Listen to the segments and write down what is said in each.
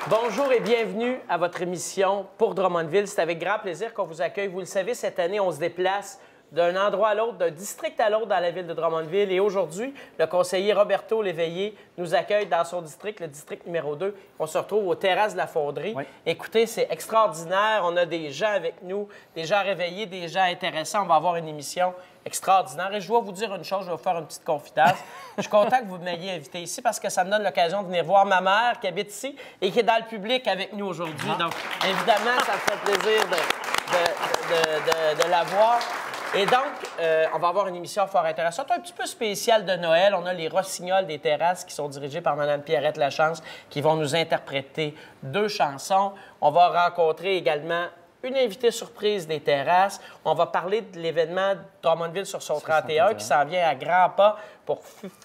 Bonjour et bienvenue à votre émission pour Drummondville. C'est avec grand plaisir qu'on vous accueille. Vous le savez, cette année, on se déplace d'un endroit à l'autre, d'un district à l'autre dans la ville de Drummondville. Et aujourd'hui, le conseiller Roberto Léveillé nous accueille dans son district, le district numéro 2. On se retrouve aux terrasses de la Fonderie. Oui. Écoutez, c'est extraordinaire. On a des gens avec nous, des gens réveillés, des gens intéressants. On va avoir une émission extraordinaire. Et je dois vous dire une chose, je vais vous faire une petite confidence. Je suis content que vous m'ayez invité ici parce que ça me donne l'occasion de venir voir ma mère qui habite ici et qui est dans le public avec nous aujourd'hui. Donc, évidemment, ça me fait plaisir de la voir. Et donc, on va avoir une émission fort intéressante, un petit peu spéciale de Noël. On a les Rossignols des terrasses qui sont dirigés par Mme Pierrette Lachance qui vont nous interpréter 2 chansons. On va rencontrer également une invitée surprise des terrasses. On va parler de l'événement Drummondville sur son 31 qui s'en vient à grands pas pour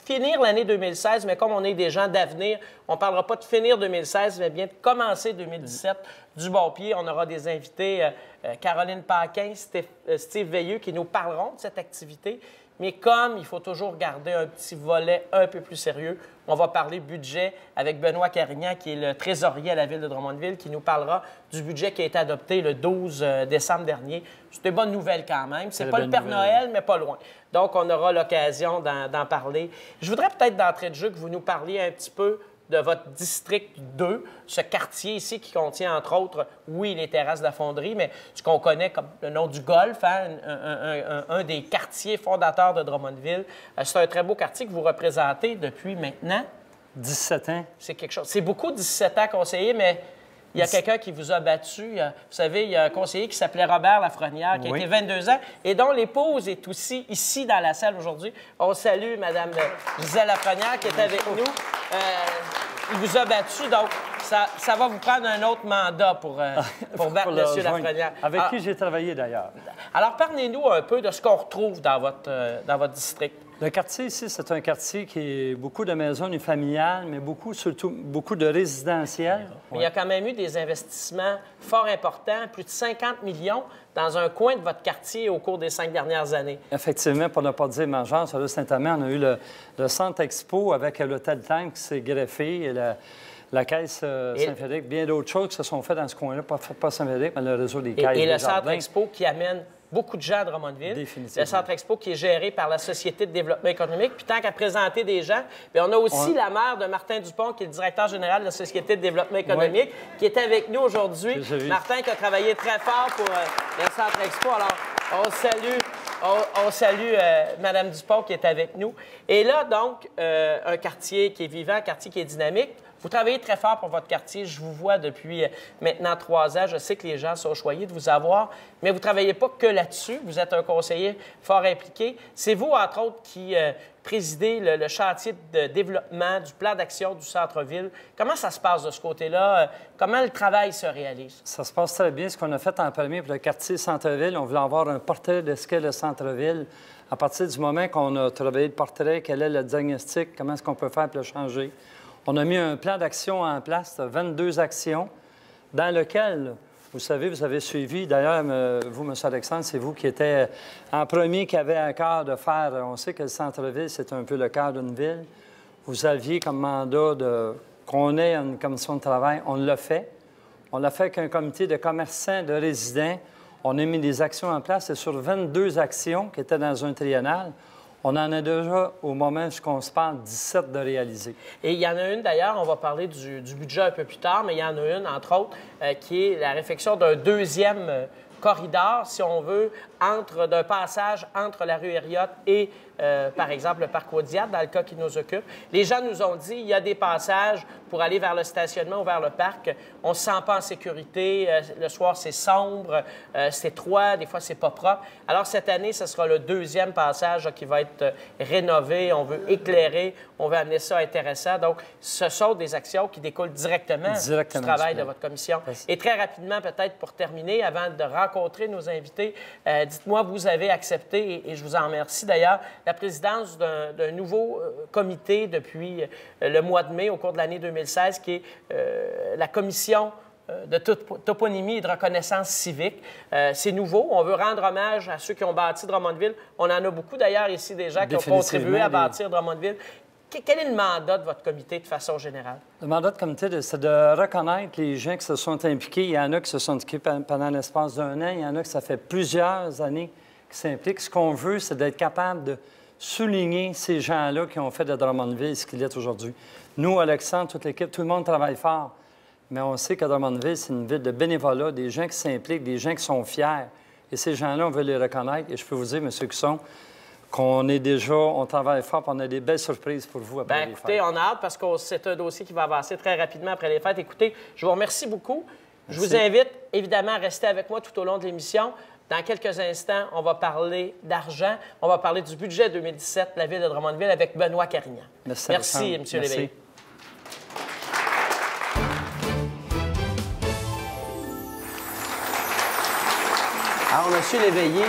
finir l'année 2016. Mais comme on est des gens d'avenir, on ne parlera pas de finir 2016, mais bien de commencer 2017 du bon pied. On aura des invités, Caroline Paquin, Steve Veilleux, qui nous parleront de cette activité. Mais comme il faut toujours garder un petit volet un peu plus sérieux, on va parler budget avec Benoît Carignan, qui est le trésorier à la ville de Drummondville, qui nous parlera du budget qui a été adopté le 12 décembre dernier. C'est une bonne nouvelle quand même. C'est pas le Père Noël, mais pas loin. Donc, on aura l'occasion d'en parler. Je voudrais peut-être d'entrée de jeu que vous nous parliez un petit peu de votre district 2, ce quartier ici qui contient, entre autres, oui, les terrasses de la Fonderie, mais ce qu'on connaît comme le nom du Golf, hein, un des quartiers fondateurs de Drummondville. C'est un très beau quartier que vous représentez depuis maintenant 17 ans. C'est quelque chose. C'est beaucoup 17 ans, conseiller, mais il y a quelqu'un qui vous a battu. Vous savez, il y a un conseiller qui s'appelait Robert Lafrenière, qui a été 22 ans, et dont l'épouse est aussi ici dans la salle aujourd'hui. On salue Mme Gisèle Lafrenière qui est avec nous. Il vous a battu, donc ça va vous prendre un autre mandat pour battre M. Lafrenière. Avec qui j'ai travaillé d'ailleurs. Alors, parlez-nous un peu de ce qu'on retrouve dans votre district. Le quartier ici, c'est un quartier qui est beaucoup de maisons familiales, mais surtout beaucoup de résidentiels. Mais il y a quand même eu des investissements fort importants, plus de 50 millions dans un coin de votre quartier au cours des 5 dernières années. Effectivement, pour ne pas dire majeur, sur le Saint-Amand, on a eu le Centre Expo avec l'Hôtel Temps qui s'est greffé et la Caisse Saint-Frédéric, bien d'autres choses qui se sont faites dans ce coin-là, pas Saint-Frédéric, mais le réseau des caisses. Et le Centre Expo qui amène beaucoup de gens à Drummondville. Définitivement. Le Centre Expo qui est géré par la Société de développement économique. Puis tant qu'à présenter des gens, bien, on a aussi la mère de Martin Dupont, qui est le directeur général de la Société de développement économique, qui est avec nous aujourd'hui. Martin qui a travaillé très fort pour le Centre Expo. Alors, on salue Mme Dupont qui est avec nous. Et là, donc, un quartier qui est vivant, un quartier qui est dynamique. Vous travaillez très fort pour votre quartier. Je vous vois depuis maintenant 3 ans. Je sais que les gens sont choyés de vous avoir, mais vous ne travaillez pas que là-dessus. Vous êtes un conseiller fort impliqué. C'est vous, entre autres, qui présidez le chantier de développement du plan d'action du centre-ville. Comment ça se passe de ce côté-là? Comment le travail se réalise? Ça se passe très bien. Ce qu'on a fait en premier pour le quartier centre-ville, on voulait avoir un portrait de ce qu'est le centre-ville. À partir du moment qu'on a travaillé le portrait, quel est le diagnostic, comment est-ce qu'on peut faire pour le changer? On a mis un plan d'action en place, 22 actions, dans lequel, vous savez, vous avez suivi, d'ailleurs, vous, M. Alexandre, c'est vous qui étiez en premier qui avait à cœur de faire, on sait que le centre-ville, c'est un peu le cœur d'une ville. Vous aviez comme mandat qu'on ait une commission de travail. On l'a fait. On l'a fait avec un comité de commerçants, de résidents. On a mis des actions en place et sur 22 actions qui étaient dans un triennal, on en a déjà, au moment où on se parle, 17 de réaliser. Et il y en a une, d'ailleurs, on va parler du budget un peu plus tard, mais il y en a une, entre autres, qui est la réflexion d'un deuxième corridor, si on veut, d'un passage entre la rue Herriotte et, par exemple, le parc Audiard, dans le cas qui nous occupe. Les gens nous ont dit, il y a des passages pour aller vers le stationnement ou vers le parc. On ne se sent pas en sécurité. Le soir, c'est sombre, c'est étroit, des fois, c'est pas propre. Alors, cette année, ce sera le deuxième passage qui va être rénové. On veut éclairer, on veut amener ça intéressant. Donc, ce sont des actions qui découlent directement du travail de votre commission. Et très rapidement, peut-être pour terminer, avant de rencontrer nos invités, dites-moi, vous avez accepté, et je vous en remercie d'ailleurs, la présidence d'un nouveau comité depuis le mois de mai, au cours de l'année 2016, qui est la commission de toponymie et de reconnaissance civique. C'est nouveau. On veut rendre hommage à ceux qui ont bâti Drummondville. On en a beaucoup d'ailleurs ici, des gens qui ont contribué à bâtir Drummondville. quel est le mandat de votre comité de façon générale? Le mandat de comité, c'est de reconnaître les gens qui se sont impliqués. Il y en a qui se sont impliqués pendant l'espace d'un an. Il y en a qui ça fait plusieurs années qui s'impliquent. Ce qu'on veut, c'est d'être capable de souligner ces gens-là qui ont fait de Drummondville ce qu'il est aujourd'hui. Nous, Alexandre, toute l'équipe, tout le monde travaille fort. Mais on sait que Drummondville, c'est une ville de bénévolat, des gens qui s'impliquent, des gens qui sont fiers. Et ces gens-là, on veut les reconnaître. Et je peux vous dire, M. Cusson, on travaille fort, puis on a des belles surprises pour vous après les écoutez, fêtes. on a hâte parce que c'est un dossier qui va avancer très rapidement après les fêtes. Écoutez, je vous remercie beaucoup. Je vous invite évidemment à rester avec moi tout au long de l'émission. Dans quelques instants, on va parler d'argent. On va parler du budget 2017 de la Ville de Drummondville avec Benoît Carignan. Merci, M. Léveillé. Alors, M. Léveillé,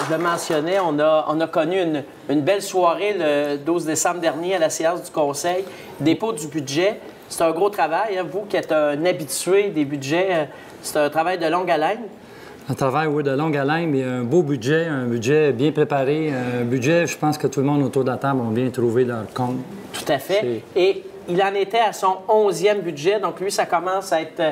je le mentionnais, on a connu une belle soirée le 12 décembre dernier à la séance du Conseil. Dépôt du budget. C'est un gros travail. Hein? Vous qui êtes un habitué des budgets, c'est un travail de longue haleine. Un travail, oui, de longue haleine, mais un beau budget, un budget bien préparé. Un budget, je pense que tout le monde autour de la table ont bien trouvé leur compte. Tout à fait. Et il en était à son 11e budget. Donc, lui, ça commence à être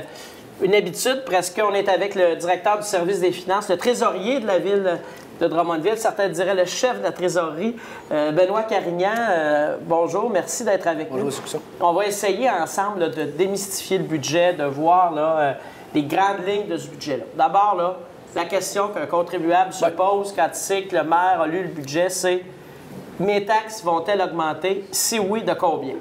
une habitude. Presque, on est avec le directeur du service des finances, le trésorier de la ville de Drummondville. Certains diraient le chef de la trésorerie, Benoît Carignan. Bonjour, merci d'être avec nous. Bonjour, M. On va essayer ensemble là, de démystifier le budget, de voir là, les grandes lignes de ce budget-là. D'abord, là, la question qu'un contribuable se pose quand il sait que le maire a lu le budget, c'est mes taxes vont-elles augmenter? Si oui, de combien?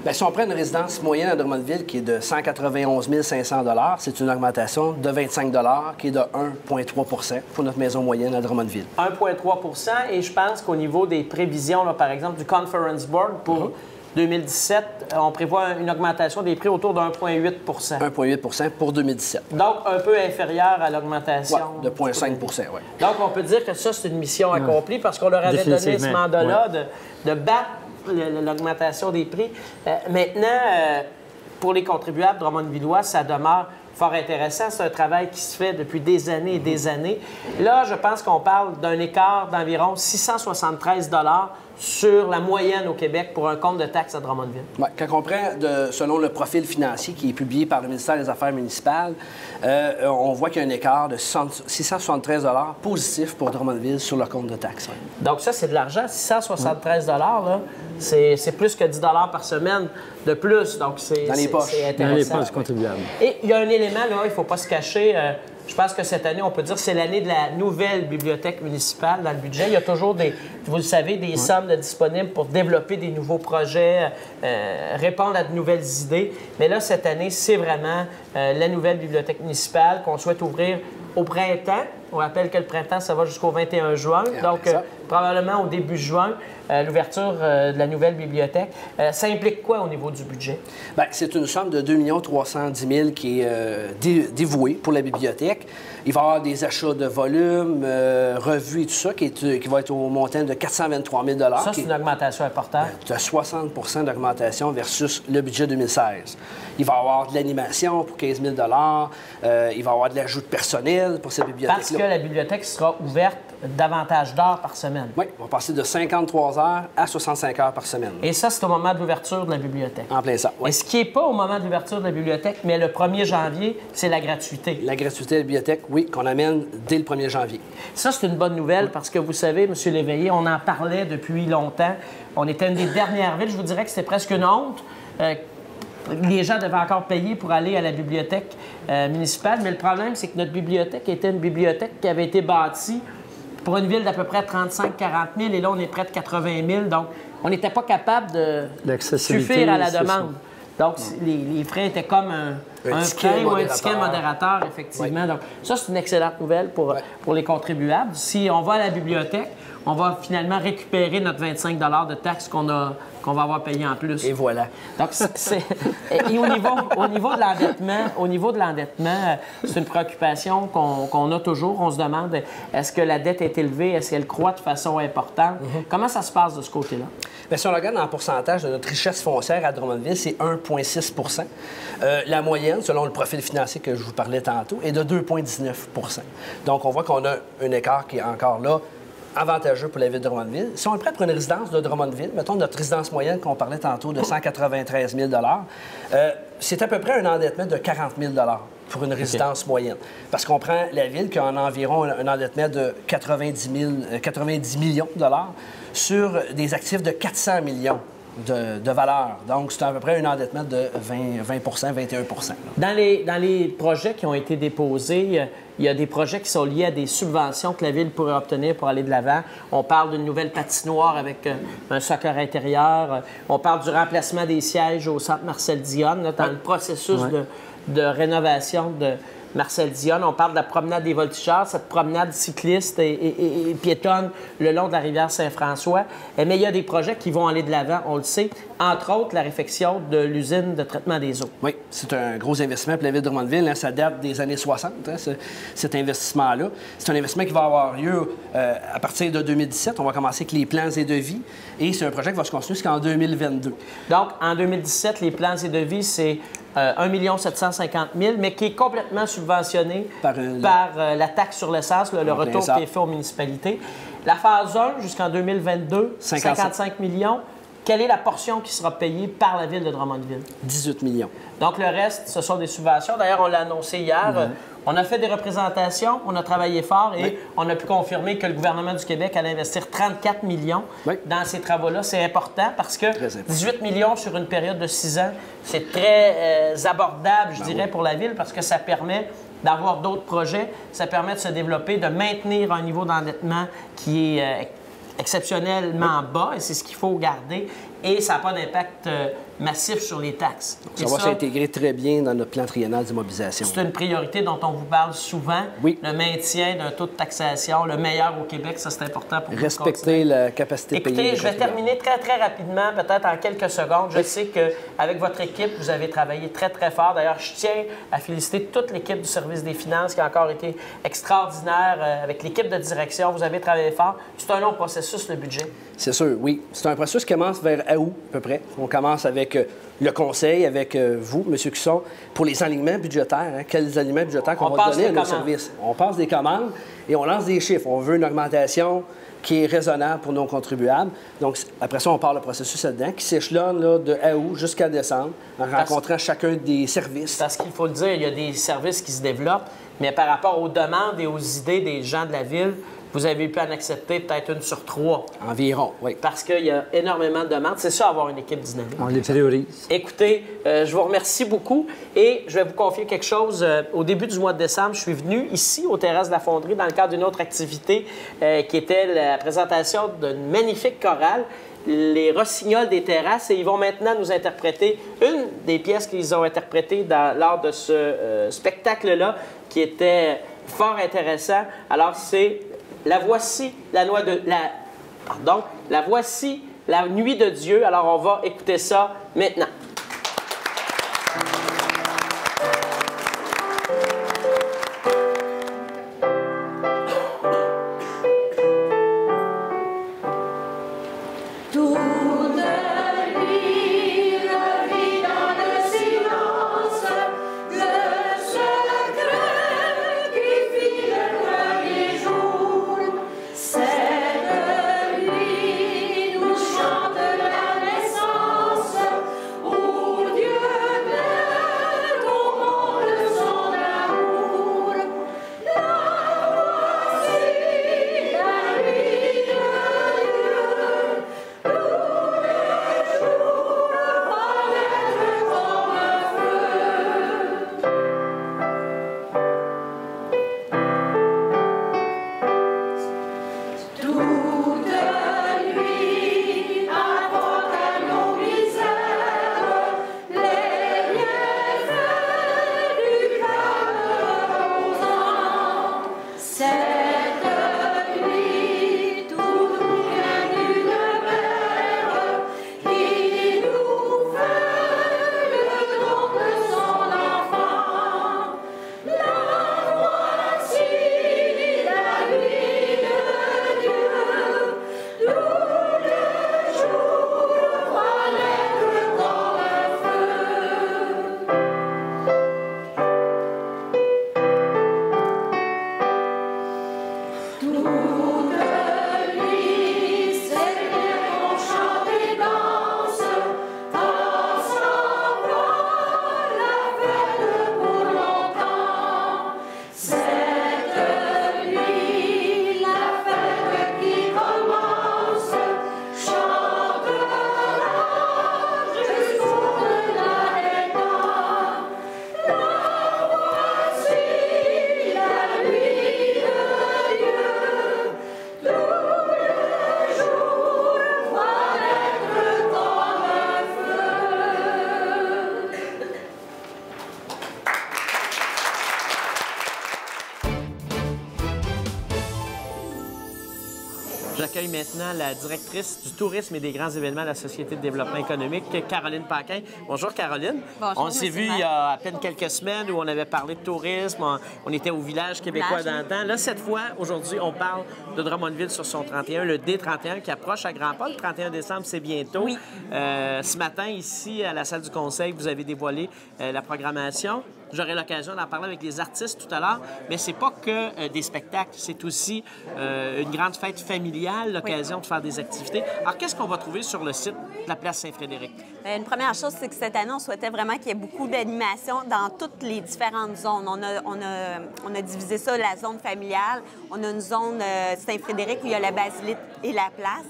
Bien, si on prend une résidence moyenne à Drummondville qui est de 191 500 $, c'est une augmentation de 25 $ qui est de 1,3 pour notre maison moyenne à Drummondville. 1,3 et je pense qu'au niveau des prévisions, là, par exemple, du Conference Board pour 2017, on prévoit une augmentation des prix autour de 1,8 1,8 pour 2017. Donc, un peu inférieur à l'augmentation. Ouais, de 0,5 oui. Donc, on peut dire que ça, c'est une mission accomplie parce qu'on leur avait donné ce mandat-là de battre l'augmentation des prix. Maintenant, pour les contribuables drummondvillois, ça demeure fort intéressant. C'est un travail qui se fait depuis des années et des années. Là, je pense qu'on parle d'un écart d'environ 673 $ sur la moyenne au Québec pour un compte de taxes à Drummondville. Ouais, quand on prend selon le profil financier qui est publié par le ministère des Affaires municipales, on voit qu'il y a un écart de 673 $ positif pour Drummondville sur le compte de taxes. Ouais. Donc ça, c'est de l'argent. 673 $, là, c'est plus que 10 $ par semaine de plus. Donc c'est dans les poches. Dans les poches du contribuable. Et il y a un élément, là, il ne faut pas se cacher. Je pense que cette année, on peut dire que c'est l'année de la nouvelle bibliothèque municipale dans le budget. Il y a toujours vous le savez, des sommes disponibles pour développer des nouveaux projets, répondre à de nouvelles idées. Mais là, cette année, c'est vraiment la nouvelle bibliothèque municipale qu'on souhaite ouvrir au printemps. On rappelle que le printemps, ça va jusqu'au 21 juin. Donc, probablement au début juin, l'ouverture de la nouvelle bibliothèque. Ça implique quoi au niveau du budget? Bien, c'est une somme de 2 310 000 qui est dévouée pour la bibliothèque. Il va y avoir des achats de volume, revues et tout ça, qui va être au montant de 423 000 $. Ça, c'est une augmentation importante. De 60 d'augmentation versus le budget 2016. Il va y avoir de l'animation pour 15 000 $. Il va y avoir de l'ajout de personnel pour cette bibliothèque-là. Parce que la bibliothèque sera ouverte davantage d'heures par semaine. Oui, on va passer de 53 heures à 65 heures par semaine. Et ça, c'est au moment de l'ouverture de la bibliothèque. En plein ça, oui. Et ce qui n'est pas au moment de l'ouverture de la bibliothèque, mais le 1er janvier, c'est la gratuité. La gratuité de la bibliothèque, oui, qu'on amène dès le 1er janvier. Ça, c'est une bonne nouvelle parce que vous savez, M. Léveillé, on en parlait depuis longtemps. On était une des dernières villes. Je vous dirais que c'était presque une honte. Les gens devaient encore payer pour aller à la bibliothèque municipale. Mais le problème, c'est que notre bibliothèque était une bibliothèque qui avait été bâtie pour une ville d'à peu près 35 000 à 40 000. Et là, on est près de 80 000. Donc, on n'était pas capable de suffire à la demande. Donc, les frais étaient comme un frein ou un ticket modérateur, effectivement. Oui. Donc, ça, c'est une excellente nouvelle pour les contribuables. Si on va à la bibliothèque, on va finalement récupérer notre 25 $ de taxes qu'on va avoir payé en plus. Et voilà. Donc, et au niveau de l'endettement, c'est une préoccupation qu'on a toujours. On se demande, est-ce que la dette est élevée? Est-ce qu'elle croît de façon importante? Comment ça se passe de ce côté-là? Bien, si on regarde en pourcentage de notre richesse foncière à Drummondville, c'est 1,6 La moyenne, selon le profil financier que je vous parlais tantôt, est de 2,19 Donc, on voit qu'on a un écart qui est encore là avantageux pour la ville de Drummondville. Si on est prêt pour une résidence de Drummondville, mettons notre résidence moyenne qu'on parlait tantôt de 193 000 c'est à peu près un endettement de 40 000 pour une résidence moyenne. Parce qu'on prend la ville qui a environ un endettement de 90 millions de dollars sur des actifs de 400 millions de valeur. Donc, c'est à peu près un endettement de 20 21 Dans les projets qui ont été déposés, il y a des projets qui sont liés à des subventions que la Ville pourrait obtenir pour aller de l'avant. On parle d'une nouvelle patinoire avec un soccer intérieur. On parle du remplacement des sièges au centre Marcel Dionne, là, dans le processus de rénovation de Marcel Dionne. On parle de la promenade des voltigeurs, cette promenade cycliste et piétonne le long de la rivière Saint-François. Mais il y a des projets qui vont aller de l'avant, on le sait. Entre autres, la réfection de l'usine de traitement des eaux. Oui, c'est un gros investissement pour la ville de Drummondville. Hein, ça date des années 60, hein, cet investissement-là. C'est un investissement qui va avoir lieu à partir de 2017. On va commencer avec les plans et devis. Et c'est un projet qui va se continuer jusqu'en 2022. Donc, en 2017, les plans et devis, c'est 1 750 000 mais qui est complètement subventionné par la taxe sur l'essence, le retour qui est fait aux municipalités. La phase 1, jusqu'en 2022, 55 millions. Quelle est la portion qui sera payée par la Ville de Drummondville? 18 millions. Donc, le reste, ce sont des subventions. D'ailleurs, on l'a annoncé hier. On a fait des représentations, on a travaillé fort et on a pu confirmer que le gouvernement du Québec allait investir 34 millions dans ces travaux-là. C'est important parce que 18 millions sur une période de 6 ans, c'est très abordable, je dirais, pour la Ville parce que ça permet d'avoir d'autres projets, ça permet de se développer, de maintenir un niveau d'endettement qui est exceptionnellement bas et c'est ce qu'il faut garder et ça n'a pas d'impact massif sur les taxes. Ça va s'intégrer très bien dans notre plan triennal d'immobilisation. C'est une priorité dont on vous parle souvent. Oui. Le maintien d'un taux de taxation, le meilleur au Québec, ça c'est important pour vous. Respecter la capacité de payer. Écoutez, je vais terminer très, très rapidement, peut-être en quelques secondes. Je sais qu'avec votre équipe, vous avez travaillé très, très fort. D'ailleurs, je tiens à féliciter toute l'équipe du service des finances qui a encore été extraordinaire. Avec l'équipe de direction, vous avez travaillé fort. C'est un long processus, le budget. C'est sûr, oui. C'est un processus qui commence vers août, à peu près. On commence avec le conseil, avec vous, M. Cusson, pour les alignements budgétaires. Hein. Quels alignements budgétaires qu'on va donner à nos services? On passe des commandes et on lance des chiffres. On veut une augmentation qui est raisonnable pour nos contribuables. Donc, après ça, on part le processus là-dedans, qui s'échelonne là, de août jusqu'à décembre, en rencontrant chacun des services. Parce qu'il faut le dire, il y a des services qui se développent, mais par rapport aux demandes et aux idées des gens de la Ville, vous avez pu en accepter peut-être 1 sur 3. Environ, oui. Parce qu'il y a énormément de demandes. C'est ça, avoir une équipe dynamique. On les priorise. Écoutez, je vous remercie beaucoup et je vais vous confier quelque chose. Au début du mois de décembre, je suis venu ici, aux Terrasses de la Fonderie, dans le cadre d'une autre activité qui était la présentation d'une magnifique chorale, les Rossignols des Terrasses, et ils vont maintenant nous interpréter une des pièces qu'ils ont interprétées lors de ce spectacle-là, qui était fort intéressant. Alors, c'est La voici, la voici, la nuit de Dieu. Alors, on va écouter ça maintenant. Cette nuit nous chante la naissance. J'accueille maintenant la directrice du tourisme et des grands événements de la Société de développement économique, Caroline Paquin. Bonjour, Caroline. Bonjour, on s'est vu il y a à peine quelques semaines où on avait parlé de tourisme. On était au village québécois dans le temps. Là, cette fois, aujourd'hui, on parle de Drummondville sur son 31, le D31 qui approche à grands pas. Le 31 décembre, c'est bientôt. Oui. Ce matin, ici, à la salle du Conseil, vous avez dévoilé la programmation. J'aurai l'occasion d'en parler avec les artistes tout à l'heure, mais c'est pas que des spectacles, c'est aussi une grande fête familiale, l'occasion de faire des activités. Alors, qu'est-ce qu'on va trouver sur le site de la place Saint-Frédéric? Une première chose, c'est que cette année, on souhaitait vraiment qu'il y ait beaucoup d'animation dans toutes les différentes zones. On a divisé ça, la zone familiale. On a une zone Saint-Frédéric où il y a la basilique et la place.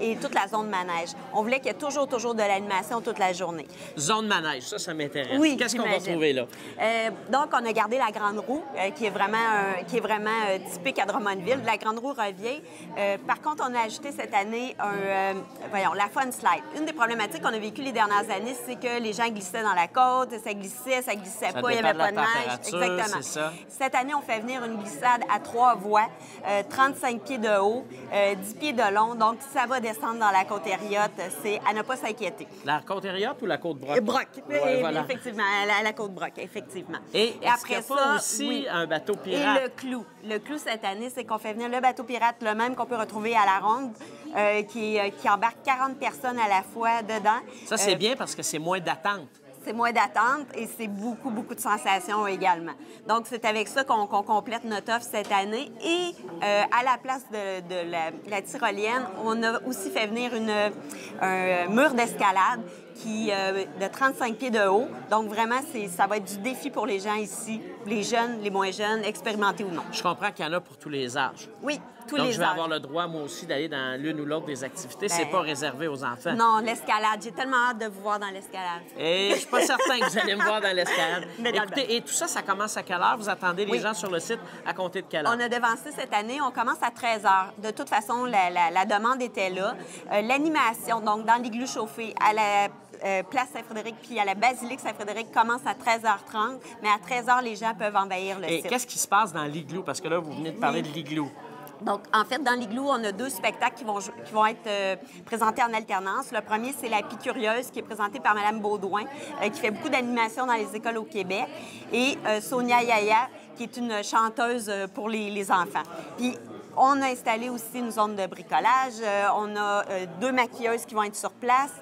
Et toute la zone manège. On voulait qu'il y ait toujours de l'animation toute la journée. Zone manège, ça m'intéresse. Oui, qu'est-ce qu'on va trouver là? Donc, on a gardé la Grande Roue, qui est vraiment typique à Drummondville. La Grande Roue revient. Par contre, on a ajouté cette année la Fun Slide. Une des problématiques qu'on a vécues les dernières années, c'est que les gens glissaient dans la côte, ça glissait pas, il n'y avait pas de neige. Exactement. Ça. Cette année, on fait venir une glissade à 3 voies, 35 pieds de haut, 10 pieds de long. Donc, ça va descendre dans la côte Hériote, c'est à ne pas s'inquiéter. La côte Hériote ou la côte Broc? Broc, voilà. Effectivement, la côte Broc, effectivement. Et après ça, aussi un bateau pirate? Et le clou. Le clou cette année, c'est qu'on fait venir le bateau pirate, le même qu'on peut retrouver à la Ronde, qui embarque 40 personnes à la fois dedans. Ça, c'est bien parce que c'est moins d'attente. C'est moins d'attente et c'est beaucoup de sensations également. Donc, c'est avec ça qu'on complète notre offre cette année. Et à la place de la tyrolienne, on a aussi fait venir un mur d'escalade de 35 pieds de haut. Donc, vraiment, ça va être du défi pour les gens ici, les jeunes, les moins jeunes, expérimentés ou non. Je comprends qu'il y en a pour tous les âges. Oui, tous Donc, les je vais âges. avoir le droit, moi aussi, d'aller dans l'une ou l'autre des activités. C'est pas réservé aux enfants. Non, l'escalade. J'ai tellement hâte de vous voir dans l'escalade. Et je suis pas certain que vous allez me voir dans l'escalade. Mais écoutez, et tout ça, ça commence à quelle heure? Vous attendez les gens sur le site à compter de quelle heure? On a devancé cette année. On commence à 13 h. De toute façon, la demande était là. L'animation, donc dans l'igloo chauffé, à la place Saint-Frédéric puis à la basilique Saint-Frédéric commence à 13h30, mais à 13h, les gens peuvent envahir le site. Et qu'est-ce qui se passe dans l'igloo? Parce que là, vous venez de parler de l'igloo. Donc, en fait, dans l'igloo, on a 2 spectacles qui vont être présentés en alternance. Le premier, c'est La Picurieuse, qui est présentée par Mme Baudouin, qui fait beaucoup d'animation dans les écoles au Québec, et Sonia Yaya, qui est une chanteuse pour les enfants. Puis, on a installé aussi une zone de bricolage. On a 2 maquilleuses qui vont être sur place.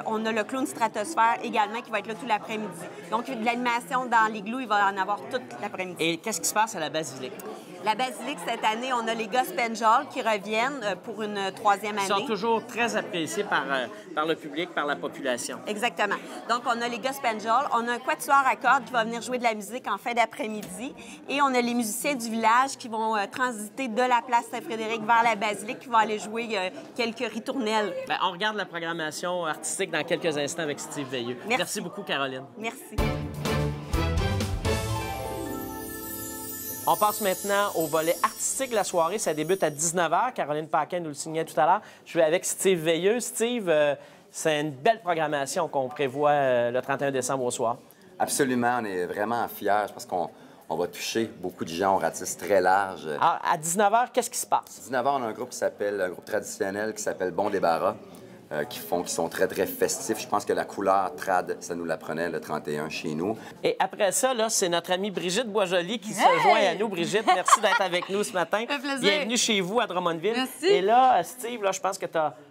On a le clown Stratosphère également qui va être là tout l'après-midi. Donc, de l'animation dans l'igloo, il va en avoir toute l'après-midi. Et qu'est-ce qui se passe à la basilique? La basilique, cette année, on a les Gospel qui reviennent pour une 3e année. Ils sont toujours très appréciés par le public, par la population. Exactement. Donc, on a les Gospel on a un quatuor à cordes qui va venir jouer de la musique en fin d'après-midi. Et on a les musiciens du village qui vont transiter de la place Saint-Frédéric vers la basilique, qui vont aller jouer quelques ritournelles. Bien, on regarde la programmation artistique dans quelques instants avec Steve Veilleux. Merci beaucoup, Caroline. Merci. On passe maintenant au volet artistique de la soirée. Ça débute à 19h. Caroline Paquin nous le signait tout à l'heure. Je vais avec Steve Veilleux. Steve, c'est une belle programmation qu'on prévoit le 31 décembre au soir. Absolument. On est vraiment fiers parce qu'on va toucher beaucoup de gens. On ratisse très large. Alors, à 19h, qu'est-ce qui se passe? À 19h, on a un groupe traditionnel qui s'appelle Bon Débarras. Qui sont très, très festifs. Je pense que la couleur trad, ça nous l'apprenait le 31 chez nous. Et après ça, là, c'est notre amie Brigitte Boisjoli qui se joint à nous. Brigitte, merci d'être avec nous ce matin. Ça fait plaisir. Bienvenue chez vous à Drummondville. Merci. Et là, Steve, là, je pense que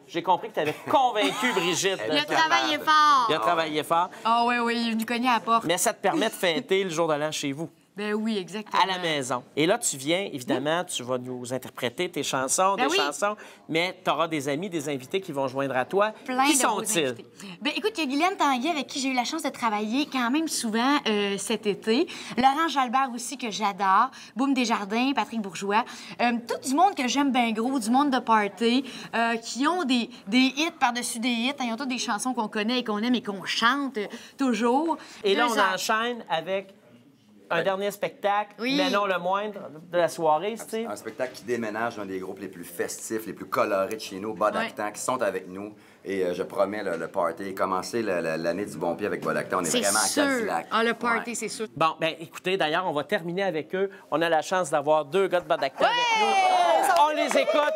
j'ai compris que tu avais convaincu Brigitte. Il a travaillé fort. Il a travaillé fort. Ah oui, il est venu cogner à la porte. Mais ça te permet de fêter le jour de l'an chez vous. Ben oui, exactement. À la maison. Et là, tu viens, évidemment, tu vas nous interpréter tes chansons, chansons, mais tu auras des amis, des invités qui vont joindre à toi. Plein qui de beaux sont-ils? invités. Ben écoute, il y a Guylaine Tanguay avec qui j'ai eu la chance de travailler quand même souvent cet été. Laurent Jalbert aussi, que j'adore. Boum Desjardins, Patrick Bourgeois. Tout du monde que j'aime bien gros, du monde de party, qui ont des hits par-dessus des hits. Ils ont toutes des chansons qu'on connaît et qu'on aime et qu'on chante toujours. Et là, on enchaîne avec un dernier spectacle, Oui. mais non le moindre, de la soirée, Steve. Un spectacle qui déménage dans des groupes les plus festifs, les plus colorés de chez nous, Bodactan, qui sont avec nous. Et je promets, le party a commencé l'année du bon pied avec Bodactan. On est C'est vraiment à sûr. Cadillac. Ah, le party, Ouais. c'est sûr. Bon, ben écoutez, d'ailleurs, on va terminer avec eux. On a la chance d'avoir 2 gars de Bodactan avec nous. On les écoute.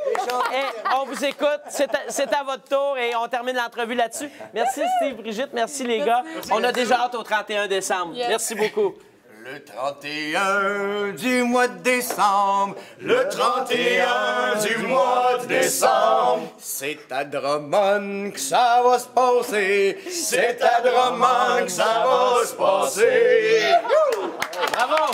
Et on vous écoute. C'est à votre tour et on termine l'entrevue là-dessus. Merci, Steve, Brigitte. Merci, les gars. On a déjà hâte au 31 décembre. Merci beaucoup. Le 31 du mois de décembre, le 31 du mois de décembre, c'est à Drummond que ça va se passer, c'est à Drummond que ça va se passer. Bravo!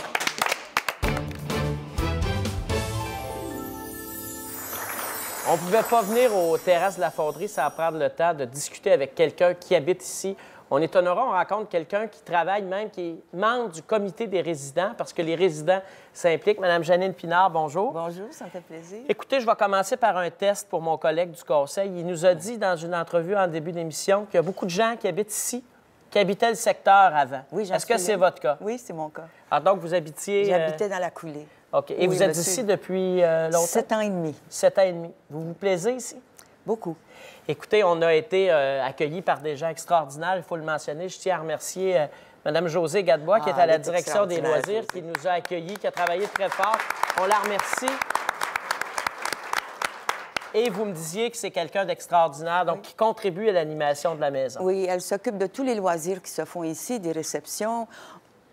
On ne pouvait pas venir aux terrasses de la Fonderie sans prendre le temps de discuter avec quelqu'un qui habite ici. On est honoré, on rencontre quelqu'un qui travaille même, qui est membre du comité des résidents, parce que les résidents s'impliquent. Madame Janine Pinard, bonjour. Bonjour, ça me fait plaisir. Écoutez, je vais commencer par un test pour mon collègue du Conseil. Il nous a dit dans une entrevue en début d'émission qu'il y a beaucoup de gens qui habitent ici, qui habitaient le secteur avant. Oui, j'en Est-ce que suis c'est là. votre cas? Oui, c'est mon cas. Alors, donc, vous habitiez... J'habitais dans la coulée. OK. Et Oui, vous êtes monsieur. ici depuis longtemps? 7 ans et demi. 7 ans et demi. Vous vous plaisez ici? Beaucoup. Écoutez, on a été accueillis par des gens extraordinaires, il faut le mentionner. Je tiens à remercier Mme Josée Gadebois, qui est à la elle est direction des extraordinaire, loisirs, qui nous a accueillis, qui a travaillé très fort. On la remercie. Et vous me disiez que c'est quelqu'un d'extraordinaire, donc qui contribue à l'animation de la maison. Oui, elle s'occupe de tous les loisirs qui se font ici, des réceptions.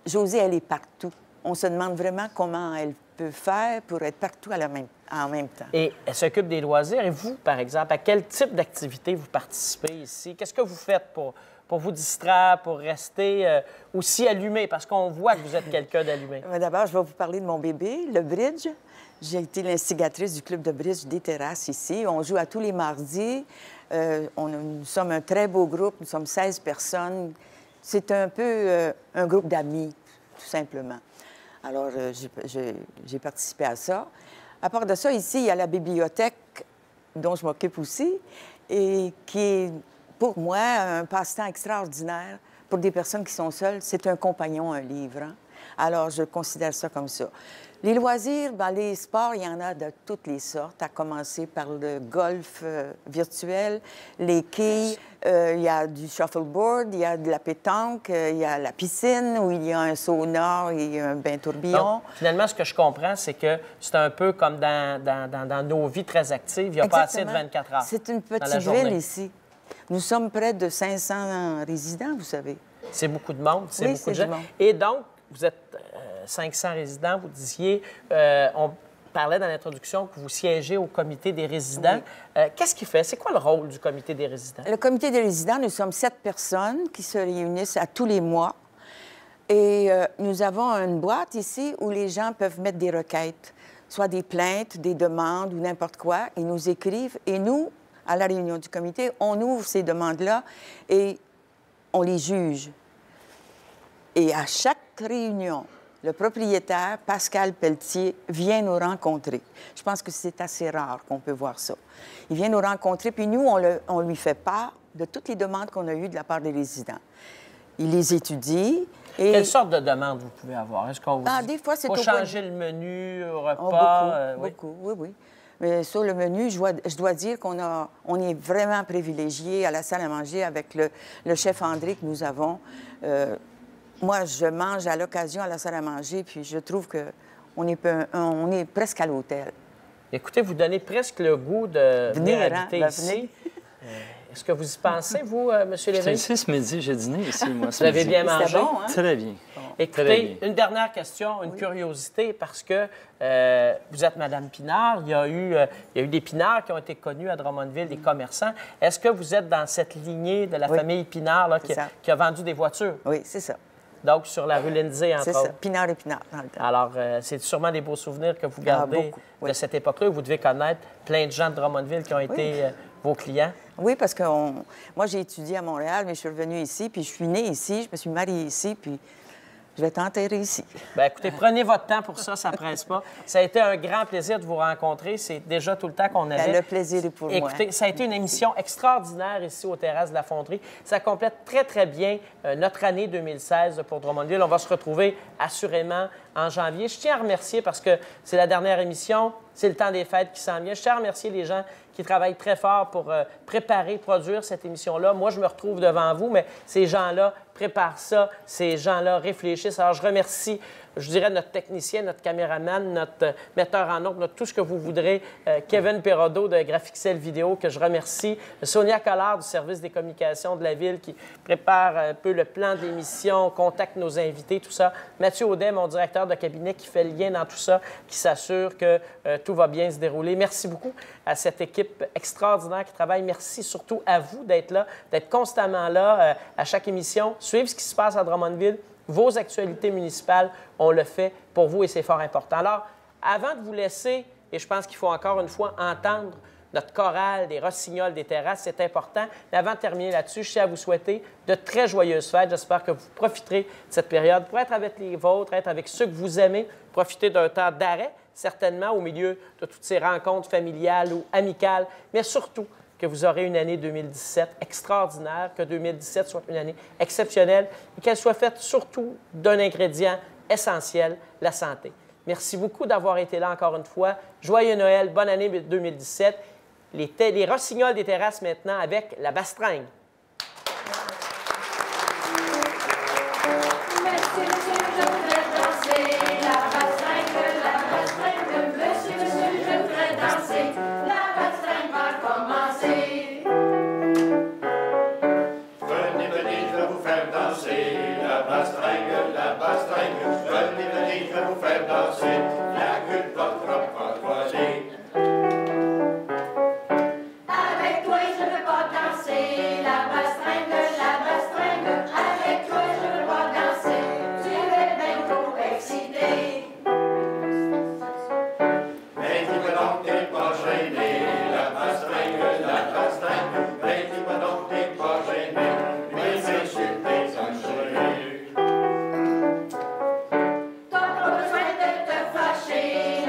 Josée, elle est partout. On se demande vraiment comment elle peut faire pour être partout en même temps. Et elle s'occupe des loisirs. Et vous, par exemple, à quel type d'activité vous participez ici? Qu'est-ce que vous faites pour vous distraire, pour rester aussi allumé? Parce qu'on voit que vous êtes quelqu'un d'allumé. Mais d'abord, je vais vous parler de mon bébé, le bridge. J'ai été l'instigatrice du club de bridge des terrasses ici. On joue à tous les mardis. Nous sommes un très beau groupe. Nous sommes 16 personnes. C'est un peu un groupe d'amis, tout simplement. Alors, j'ai participé à ça. À part de ça, ici, il y a la bibliothèque dont je m'occupe aussi et qui est, pour moi, un passe-temps extraordinaire pour des personnes qui sont seules. C'est un compagnon, un livre. Hein? Alors, je considère ça comme ça. Les loisirs, bien, les sports, il y en a de toutes les sortes, à commencer par le golf virtuel, les quilles, il y a du shuffleboard, il y a de la pétanque, il y a la piscine où il y a un sauna et un bain tourbillon. Donc, finalement, ce que je comprends, c'est que c'est un peu comme dans nos vies très actives. Il n'y a pas assez de 24 heures. C'est une dans la petite journée. ville ici. Nous sommes près de 500 résidents, vous savez. C'est beaucoup de monde, c'est Oui, beaucoup de c'est gens. du monde. Et donc, vous êtes 500 résidents, vous disiez, on parlait dans l'introduction que vous siégez au comité des résidents. Qu'est-ce qu'il fait? C'est quoi le rôle du comité des résidents? Le comité des résidents, nous sommes 7 personnes qui se réunissent à tous les mois. Et nous avons une boîte ici où les gens peuvent mettre des requêtes, soit des plaintes, des demandes ou n'importe quoi. Ils nous écrivent et nous, à la réunion du comité, on ouvre ces demandes-là et on les juge. Et à chaque réunion, le propriétaire, Pascal Pelletier, vient nous rencontrer. Je pense que c'est assez rare qu'on peut voir ça. Il vient nous rencontrer, puis nous, on lui fait part de toutes les demandes qu'on a eues de la part des résidents. Il les étudie et... Quelle sorte de demande vous pouvez avoir? Est-ce qu'on vous dit des fois, c'est faut au changer le menu au Oh, repas? beaucoup, oui. Mais sur le menu, je dois dire on est vraiment privilégié à la salle à manger avec le chef André que nous avons. Moi, je mange à l'occasion à la salle à manger, puis je trouve qu'on est presque à l'hôtel. Écoutez, vous donnez presque le goût de venir habiter hein, ici. Est-ce que vous y pensez, vous, M. J'étais Lévy? ici ce midi, j'ai dîné ici, moi, ce Vous avez midi. bien mangé? C'était bon, hein? Très bien. Très Écoutez, bien. une dernière question, une curiosité, parce que vous êtes Mme Pinard. Il y a eu des Pinards qui ont été connus à Drummondville, des commerçants. Est-ce que vous êtes dans cette lignée de la Oui. famille Pinard là, C'est ça. qui a vendu des voitures? Oui, c'est ça. Donc, sur la rue Lindsay, entre C'est ça. autres. Pinard et Pinard, dans le temps. Alors, c'est sûrement des beaux souvenirs que vous gardez beaucoup, oui. de cette époque-là. Vous devez connaître plein de gens de Drummondville qui ont été vos clients. Oui, parce que moi, j'ai étudié à Montréal, mais je suis revenue ici, puis je suis née ici, je me suis mariée ici, puis je vais t'enterrer ici. Bien, écoutez, prenez votre temps pour ça, ça ne presse pas. Ça a été un grand plaisir de vous rencontrer. C'est déjà tout le temps qu'on avait. Ben, le plaisir est pour moi. Écoutez, ça a été une émission extraordinaire ici aux Terrasses de la Fonderie. Ça complète très, très bien notre année 2016 pour Drummondville. On va se retrouver assurément en janvier. Je tiens à remercier parce que c'est la dernière émission, c'est le temps des fêtes qui s'en vient. Je tiens à remercier les gens qui travaillent très fort pour préparer, produire cette émission-là. Moi, je me retrouve devant vous, mais ces gens-là préparent ça, ces gens-là réfléchissent. Alors, je remercie, je dirais, notre technicien, notre caméraman, notre metteur en ondes, tout ce que vous voudrez, Kevin Perrodo de Graphixel Vidéo, que je remercie, Sonia Collard du service des communications de la Ville qui prépare un peu le plan de l'émission, contacte nos invités, tout ça. Mathieu Audet, mon directeur de cabinet, qui fait le lien dans tout ça, qui s'assure que tout va bien se dérouler. Merci beaucoup à cette équipe extraordinaire qui travaille. Merci surtout à vous d'être là, d'être constamment là à chaque émission, suivre ce qui se passe à Drummondville. Vos actualités municipales, on le fait pour vous et c'est fort important. Alors, avant de vous laisser, et je pense qu'il faut encore une fois entendre notre chorale des Rossignols des Terrasses, c'est important. Mais avant de terminer là-dessus, je tiens à vous souhaiter de très joyeuses fêtes. J'espère que vous profiterez de cette période pour être avec les vôtres, être avec ceux que vous aimez, profiter d'un temps d'arrêt, certainement, au milieu de toutes ces rencontres familiales ou amicales, mais surtout que vous aurez une année 2017 extraordinaire, que 2017 soit une année exceptionnelle et qu'elle soit faite surtout d'un ingrédient essentiel, la santé. Merci beaucoup d'avoir été là encore une fois. Joyeux Noël, bonne année 2017. Les Rossignols des Terrasses maintenant avec la bastringue.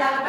La